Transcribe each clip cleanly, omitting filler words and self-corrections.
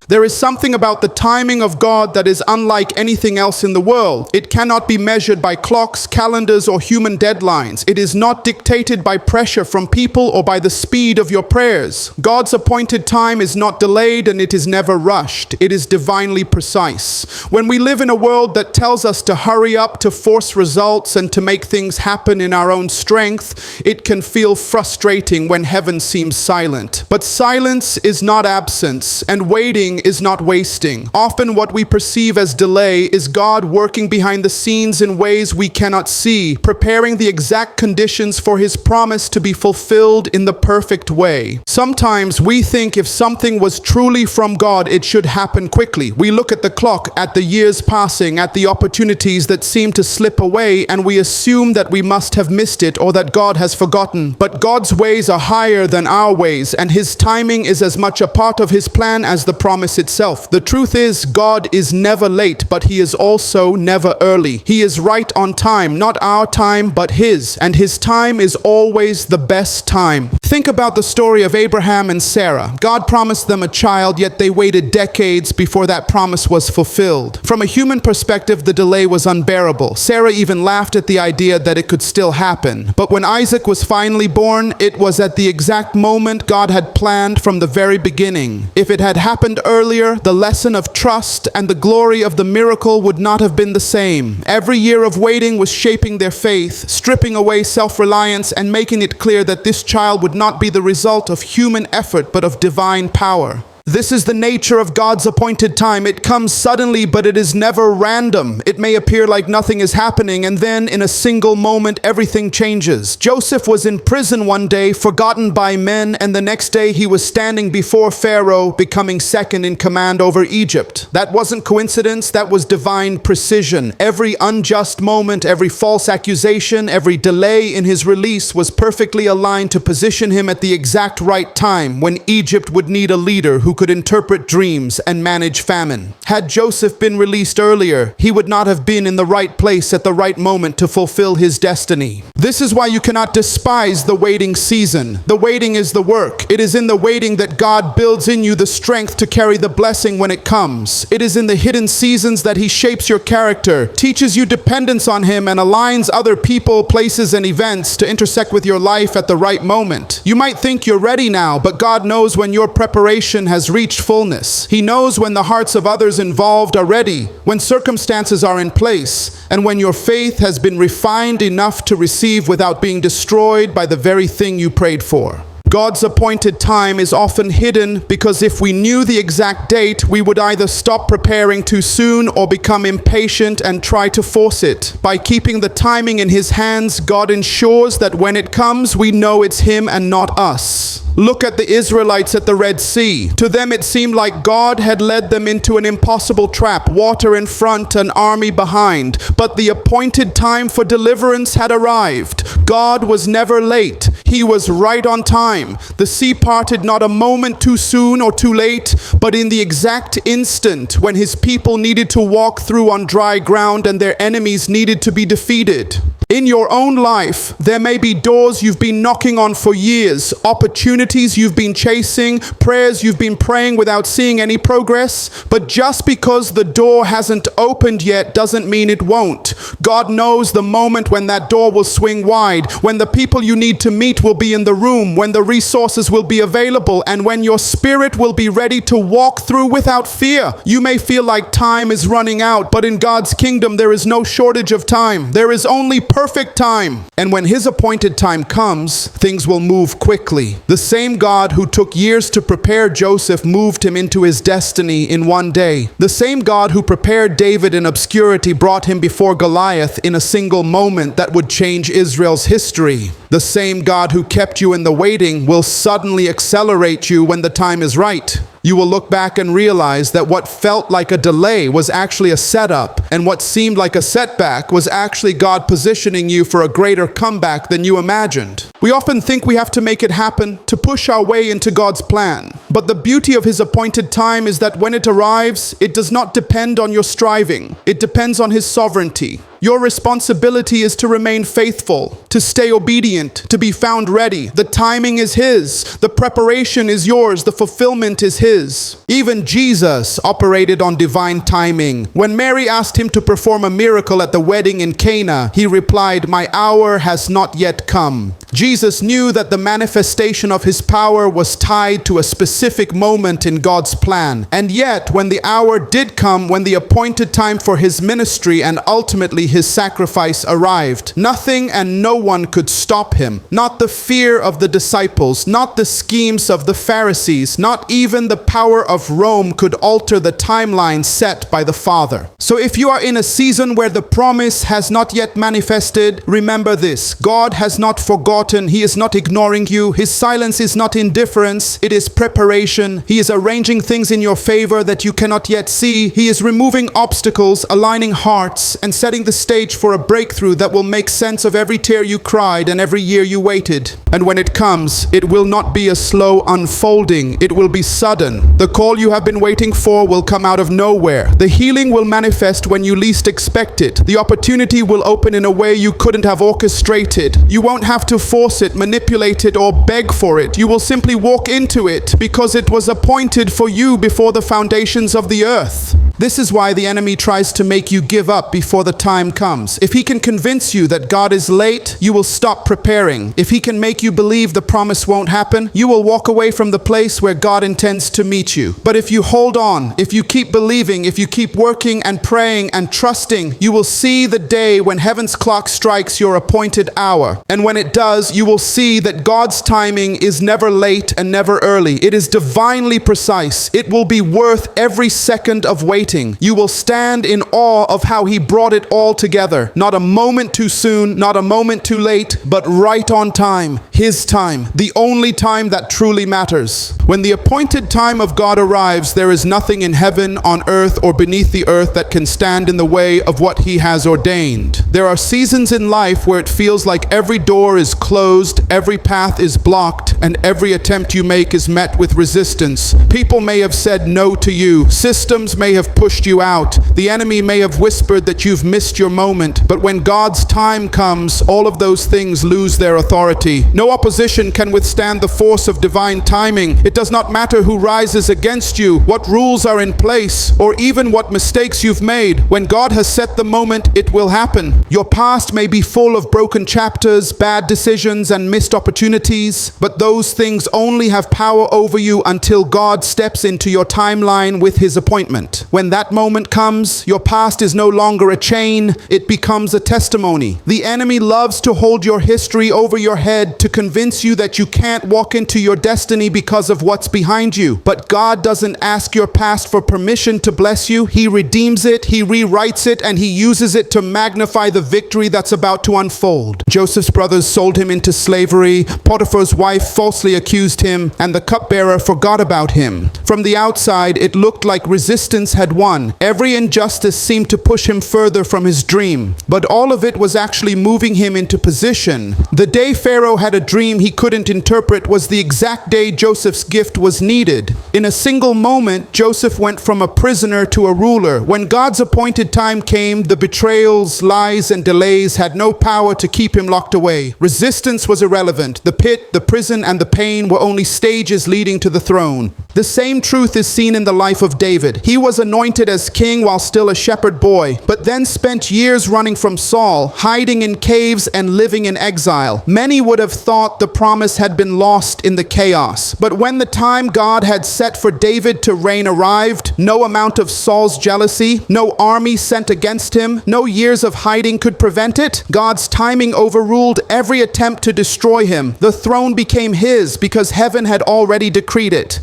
There is something about the timing of God that is unlike anything else in the world. It cannot be measured by clocks, calendars, or human deadlines. It is not dictated by pressure from people or by the speed of your prayers. God's appointed time is not delayed and it is never rushed. It is divinely precise. When we live in a world that tells us to hurry up, to force results, and to make things happen in our own strength, it can feel frustrating when heaven seems silent. But silence is not absence, and waiting is not wasting. Often what we perceive as delay is God working behind the scenes in ways we cannot see, preparing the exact conditions for His promise to be fulfilled in the perfect way. Sometimes we think if something was truly from God, it should happen quickly. We look at the clock, at the years passing, at the opportunities that seem to slip away, and we assume that we must have missed it or that God has forgotten. But God's ways are higher than our ways, and His timing is as much a part of His plan as the promise itself. The truth is, God is never late, but He is also never early. He is right on time, not our time, but His, and His time is always the best time. Think about the story of Abraham and Sarah. God promised them a child, yet they waited decades before that promise was fulfilled. From a human perspective, the delay was unbearable. Sarah even laughed at the idea that it could still happen. But when Isaac was finally born, it was at the exact moment God had planned from the very beginning. If it had happened earlier, the lesson of trust and the glory of the miracle would not have been the same. Every year of waiting was shaping their faith, stripping away self-reliance, and making it clear that this child would not be the result of human effort but of divine power. This is the nature of God's appointed time. It comes suddenly, but it is never random. It may appear like nothing is happening, and then in a single moment, everything changes. Joseph was in prison one day, forgotten by men, and the next day he was standing before Pharaoh, becoming second in command over Egypt. That wasn't coincidence, that was divine precision. Every unjust moment, every false accusation, every delay in his release was perfectly aligned to position him at the exact right time when Egypt would need a leader who could interpret dreams and manage famine. Had Joseph been released earlier, he would not have been in the right place at the right moment to fulfill his destiny. This is why you cannot despise the waiting season. The waiting is the work. It is in the waiting that God builds in you the strength to carry the blessing when it comes. It is in the hidden seasons that He shapes your character, teaches you dependence on Him, and aligns other people, places, and events to intersect with your life at the right moment. You might think you're ready now, but God knows when your preparation has reached fullness. He knows when the hearts of others involved are ready, when circumstances are in place, and when your faith has been refined enough to receive without being destroyed by the very thing you prayed for. God's appointed time is often hidden because if we knew the exact date, we would either stop preparing too soon or become impatient and try to force it. By keeping the timing in His hands, God ensures that when it comes, we know it's Him and not us. Look at the Israelites at the Red Sea. To them it seemed like God had led them into an impossible trap, water in front, an army behind. But the appointed time for deliverance had arrived. God was never late. He was right on time. The sea parted not a moment too soon or too late, but in the exact instant when His people needed to walk through on dry ground and their enemies needed to be defeated. In your own life, there may be doors you've been knocking on for years, opportunities you've been chasing, prayers you've been praying without seeing any progress. But just because the door hasn't opened yet doesn't mean it won't. God knows the moment when that door will swing wide, when the people you need to meet will be in the room, when the resources will be available, and when your spirit will be ready to walk through without fear. You may feel like time is running out, but in God's kingdom there is no shortage of time. There is only perfect time. And when His appointed time comes, things will move quickly. The same God who took years to prepare Joseph moved him into his destiny in one day. The same God who prepared David in obscurity brought him before Goliath in a single moment that would change Israel's history. The same God who kept you in the waiting will suddenly accelerate you when the time is right. You will look back and realize that what felt like a delay was actually a setup, and what seemed like a setback was actually God positioning you for a greater comeback than you imagined. We often think we have to make it happen to push our way into God's plan. But the beauty of His appointed time is that when it arrives, it does not depend on your striving. It depends on His sovereignty. Your responsibility is to remain faithful, to stay obedient, to be found ready. The timing is His. The preparation is yours. The fulfillment is His. Even Jesus operated on divine timing. When Mary asked Him to perform a miracle at the wedding in Cana, He replied, "My hour has not yet come." Jesus knew that the manifestation of His power was tied to a specific moment in God's plan. And yet, when the hour did come, when the appointed time for His ministry and ultimately His sacrifice arrived, nothing and no one could stop Him. Not the fear of the disciples, not the schemes of the Pharisees, not even the power of Rome could alter the timeline set by the Father. So if you are in a season where the promise has not yet manifested, remember this: God has not forgotten. He is not ignoring you. His silence is not indifference. It is preparation. He is arranging things in your favor that you cannot yet see. He is removing obstacles, aligning hearts, and setting the stage for a breakthrough that will make sense of every tear you cried and every year you waited. And when it comes, it will not be a slow unfolding. It will be sudden. The call you have been waiting for will come out of nowhere. The healing will manifest when you least expect it. The opportunity will open in a way you couldn't have orchestrated. You won't have to force it, manipulate it, or beg for it. You will simply walk into it because it was appointed for you before the foundations of the earth. This is why the enemy tries to make you give up before the time comes. If he can convince you that God is late, you will stop preparing. If he can make you believe the promise won't happen, you will walk away from the place where God intends to meet you. But if you hold on, if you keep believing, if you keep working and praying and trusting, you will see the day when heaven's clock strikes your appointed hour. And when it does, you will see that God's timing is never late and never early. It is divinely precise. It will be worth every second of waiting. You will stand in awe of how He brought it all together. Not a moment too soon, not a moment too late, but right on time. His time, the only time that truly matters. When the appointed time of God arrives, there is nothing in heaven, on earth, or beneath the earth that can stand in the way of what He has ordained. There are seasons in life where it feels like every door is closed, every path is blocked, and every attempt you make is met with resistance. People may have said no to you. Systems may have pushed you out. The enemy may have whispered that you've missed your moment. But when God's time comes, all of those things lose their authority. No opposition can withstand the force of divine timing. It does not matter who rises against you, what rules are in place, or even what mistakes you've made. When God has set the moment, it will happen. Your past may be full of broken chapters, bad decisions, and missed opportunities, but those things only have power over you until God steps into your timeline with His appointment. When that moment comes, your past is no longer a chain, it becomes a testimony. The enemy loves to hold your history over your head to convince you that you can't walk into your destiny because of what's behind you. But God doesn't ask your past for permission to bless you. He redeems it, He rewrites it, and He uses it to magnify the victory that's about to unfold. Joseph's brothers sold him into slavery. Potiphar's wife falsely accused him, and the cupbearer forgot about him. From the outside, it looked like resistance had won. Every injustice seemed to push him further from his dream, but all of it was actually moving him into position. The day Pharaoh had a dream he couldn't interpret was the exact day Joseph's gift was needed. In a single moment, Joseph went from a prisoner to a ruler. When God's appointed time came, the betrayals, lies, and delays had no power to keep him locked away. Resistance was irrelevant. The pit, the prison, and the pain were only stages leading to the throne. The same truth is seen in the life of David. He was anointed as king while still a shepherd boy, but then spent years running from Saul, hiding in caves and living in exile. Many would have thought the promise had been lost in the chaos. But when the time God had set for David to reign arrived, no amount of Saul's jealousy, no army sent against him, no years of hiding could prevent it. God's timing overruled every attempt to destroy him. The throne became his because heaven had already decreed it.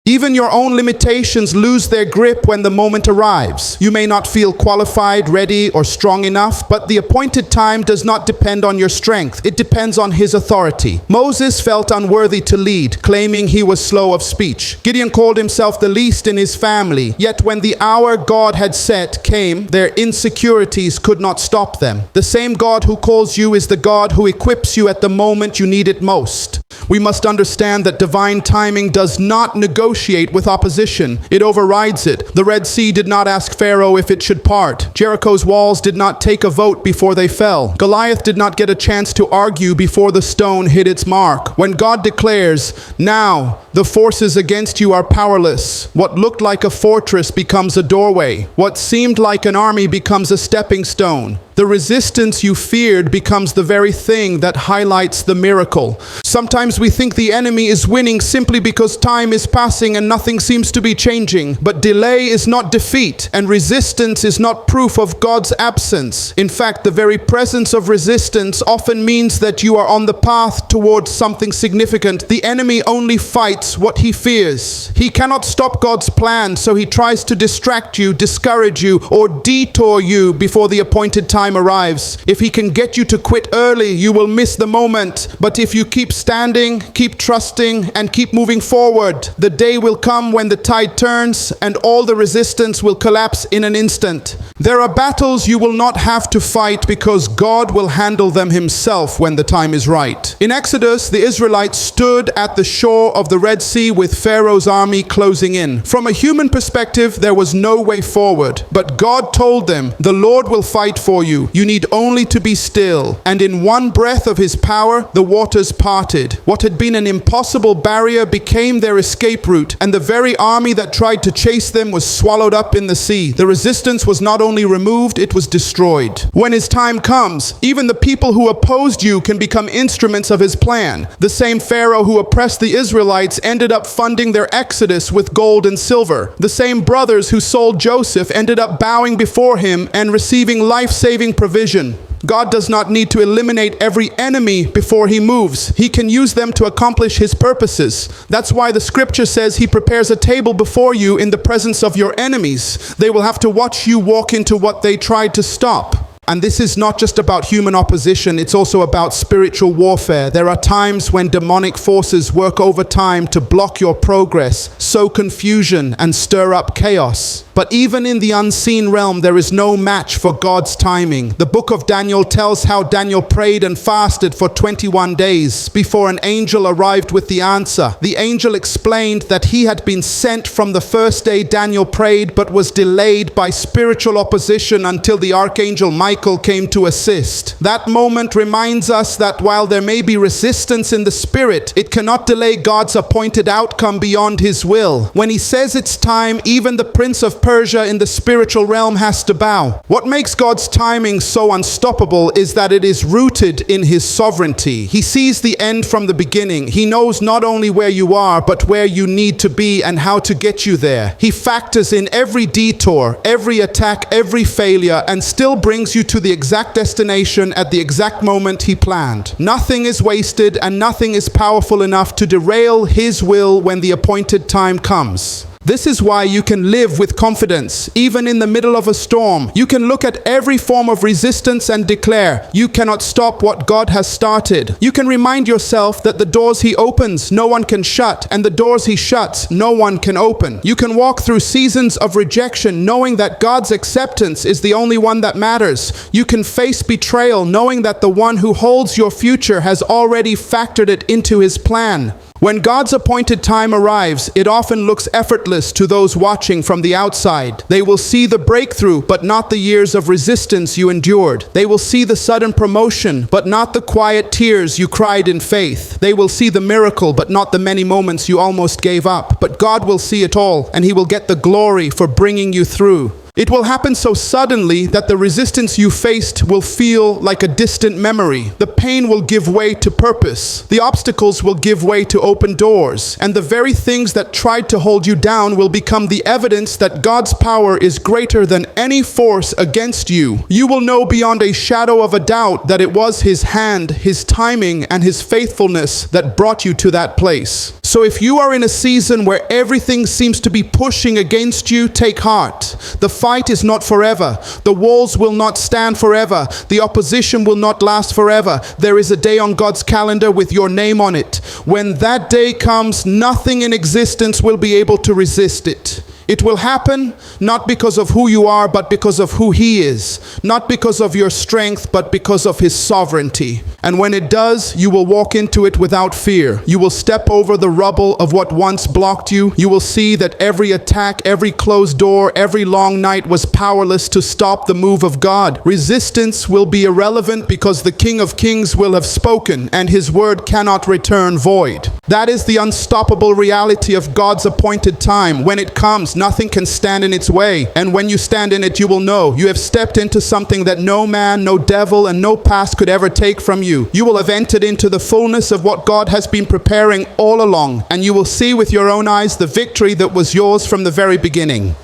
Even your own limitations lose their grip when the moment arrives. You may not feel qualified, ready, or strong enough, but the appointed time does not depend on your strength. It depends on His authority. Moses felt unworthy to lead, claiming he was slow of speech. Gideon called himself the least in his family, yet when the hour God had set came, their insecurities could not stop them. The same God who calls you is the God who equips you at the moment you need it most. We must understand that divine timing does not negotiate with opposition. It overrides it. The Red Sea did not ask Pharaoh if it should part. Jericho's walls did not take a vote before they fell. Goliath did not get a chance to argue before the stone hit its mark. When God declares, "Now the forces against you are powerless," what looked like a fortress becomes a doorway. What seemed like an army becomes a stepping stone. The resistance you feared becomes the very thing that highlights the miracle. Sometimes we think the enemy is winning simply because time is passing and nothing seems to be changing. But delay is not defeat, and resistance is not proof of God's absence. In fact, the very presence of resistance often means that you are on the path towards something significant. The enemy only fights what he fears. He cannot stop God's plan, so he tries to distract you, discourage you, or detour you before the appointed time arrives. If he can get you to quit early, you will miss the moment. But if you keep standing, keep trusting, and keep moving forward, the day will come when the tide turns and all the resistance will collapse in an instant. There are battles you will not have to fight because God will handle them himself when the time is right. In Exodus, the Israelites stood at the shore of the Red Sea with Pharaoh's army closing in. From a human perspective, there was no way forward. But God told them, "The Lord will fight for you. You need only to be still." And in one breath of his power, the waters parted. What had been an impossible barrier became their escape route, and the very army that tried to chase them was swallowed up in the sea. The resistance was not only removed, it was destroyed. When his time comes, even the people who opposed you can become instruments of his plan. The same Pharaoh who oppressed the Israelites ended up funding their exodus with gold and silver. The same brothers who sold Joseph ended up bowing before him and receiving life-saving provision. God does not need to eliminate every enemy before he moves. He can use them to accomplish his purposes. That's why the scripture says he prepares a table before you in the presence of your enemies. They will have to watch you walk into what they tried to stop. And this is not just about human opposition, it's also about spiritual warfare. There are times when demonic forces work overtime to block your progress, sow confusion, and stir up chaos. But even in the unseen realm, there is no match for God's timing. The book of Daniel tells how Daniel prayed and fasted for 21 days before an angel arrived with the answer. The angel explained that he had been sent from the first day Daniel prayed, but was delayed by spiritual opposition until the archangel Michael came to assist. That moment reminds us that while there may be resistance in the spirit, it cannot delay God's appointed outcome beyond his will. When he says it's time, even the prince of Persia in the spiritual realm has to bow. What makes God's timing so unstoppable is that it is rooted in his sovereignty. He sees the end from the beginning. He knows not only where you are, but where you need to be and how to get you there. He factors in every detour, every attack, every failure, and still brings you to the exact destination at the exact moment he planned. Nothing is wasted and nothing is powerful enough to derail his will when the appointed time comes. This is why you can live with confidence, even in the middle of a storm. You can look at every form of resistance and declare, you cannot stop what God has started. You can remind yourself that the doors he opens, no one can shut, and the doors he shuts, no one can open. You can walk through seasons of rejection, knowing that God's acceptance is the only one that matters. You can face betrayal, knowing that the one who holds your future has already factored it into his plan. When God's appointed time arrives, it often looks effortless to those watching from the outside. They will see the breakthrough, but not the years of resistance you endured. They will see the sudden promotion, but not the quiet tears you cried in faith. They will see the miracle, but not the many moments you almost gave up. But God will see it all, and he will get the glory for bringing you through. It will happen so suddenly that the resistance you faced will feel like a distant memory. The pain will give way to purpose. The obstacles will give way to open doors. And the very things that tried to hold you down will become the evidence that God's power is greater than any force against you. You will know beyond a shadow of a doubt that it was his hand, his timing, and his faithfulness that brought you to that place. So if you are in a season where everything seems to be pushing against you, take heart. The fight is not forever. The walls will not stand forever. The opposition will not last forever. There is a day on God's calendar with your name on it. When that day comes, nothing in existence will be able to resist it. It will happen not because of who you are, but because of who He is. Not because of your strength, but because of His sovereignty. And when it does, you will walk into it without fear. You will step over the rubble of what once blocked you. You will see that every attack, every closed door, every long night was powerless to stop the move of God. Resistance will be irrelevant because the King of Kings will have spoken, and His word cannot return void. That is the unstoppable reality of God's appointed time. When it comes, nothing can stand in its way. And when you stand in it, you will know you have stepped into something that no man, no devil, and no past could ever take from you. You will have entered into the fullness of what God has been preparing all along, and you will see with your own eyes the victory that was yours from the very beginning.